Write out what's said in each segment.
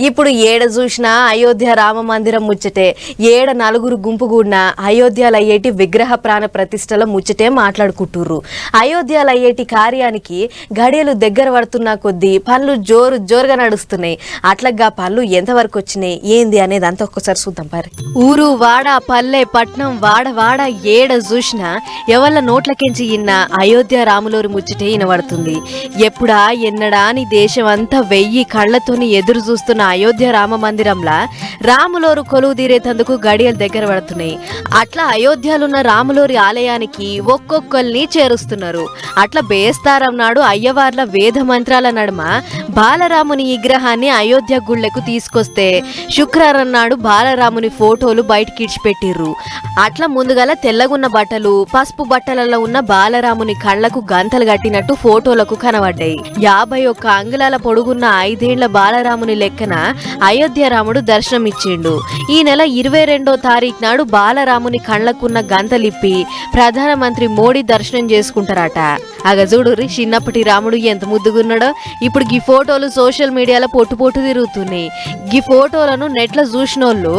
ఇప్పుడు ఏడ చూసినా అయోధ్య రామ మందిరం ముచ్చటే, ఏడ నలుగురు గుంపు కూడినా అయోధ్యలో అయ్యేటి విగ్రహ ప్రాణ ప్రతిష్టల ముచ్చటే మాట్లాడుకుంటుర్రు. అయోధ్యలో అయ్యేటి కార్యానికి గడియలు దగ్గర పడుతున్నా కొద్దీ పనులు జోరుగా నడుస్తున్నాయి. అట్లగా పనులు ఎంతవరకు వచ్చినాయి ఏంది అనేది అంతా ఒక్కసారి చూద్దాం పారి. ఊరు వాడ పల్లె పట్నం వాడ ఏడ చూసినా ఎవళ్ళ నోట్లకెంచి ఇన్న అయోధ్య రాములోరి ముచ్చటే వినబడుతుంది. ఎప్పుడా ఎన్నడా అని దేశం అంతా 1000 కళ్లతోని ఎదురు చూస్తున్న అయోధ్య రామ మందిరంలా రాములోరు కొలువు తీరేతందుకు గడియలు దగ్గర పడుతున్నాయి. అట్లా అయోధ్యలున్న రాములోరి ఆలయానికి ఒక్కొక్కరిని చేరుస్తున్నారు. అట్లా బేస్తారం నాడు అయ్యవార్ల వేద మంత్రాల నడుమ బాలరాముని విగ్రహాన్ని అయోధ్య గుళ్లకు తీసుకొస్తే శుక్రవారం నాడు బాలరాముని ఫోటోలు బయటికి ఇడిచిపెట్టిర్రు. అట్లా ముందుగల తెల్లగున్న బట్టలు పసుపు బట్టలలో ఉన్న బాలరాముని కళ్లకు గంతలు కట్టినట్టు ఫోటోలకు కనబడ్డాయి. 51 అంగుళాల పొడుగున్న 5 ఏళ్ల బాలరాముని లెక్కన అయోధ్య రాముడు దర్శనమిచ్చిండు. ఈ నెల 22వ తారీఖు నాడు బాలరాముని కళ్లకున్న గంతలిప్పి ప్రధానమంత్రి మోడీ దర్శనం చేసుకుంటారట. అగజూడురి చిన్నప్పటి రాముడు ఎంత ముద్దుగున్నాడో. ఇప్పుడు గీ ఫోటోలు సోషల్ మీడియాలో పొట్టు తిరుగుతున్నాయి. గీ ఫోటోలను నెట్లో చూసినోళ్ళు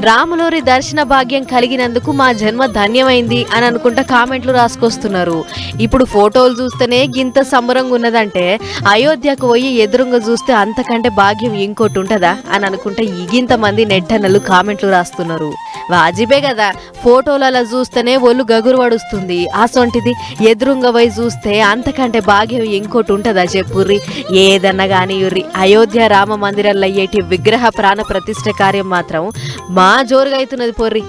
రాములోరి దర్శన భాగ్యం కలిగినందుకు మా జన్మ ధన్యమైంది అని అనుకుంటా కామెంట్లు రాసుకొస్తున్నారు. ఇప్పుడు ఫోటోలు చూస్తేనే గింత సంబరంగా ఉన్నదంటే అయోధ్యకు పోయి ఎదురుగా చూస్తే అంతకంటే భాగ్యం ఇంకోటి ఉంటదా అని అనుకుంటా ఇగింత మంది నెట్టన్నలు కామెంట్లు రాస్తున్నారు. వాజిబే కదా, ఫోటోలలో చూస్తేనే ఒళ్ళు గగురు పడుస్తుంది. అసొంటిది ఎదురుంగ పోయి చూస్తే అంతకంటే భాగ్యం ఇంకోటి ఉంటదా చెప్పుర్రి. ఏదన్నా కానీ యుర్రి అయోధ్య రామ మందిరంలో అయ్యేటి విగ్రహ ప్రాణ ప్రతిష్ఠ కార్యం మాత్రం మా జోరుగా అవుతున్నది పొర్రి.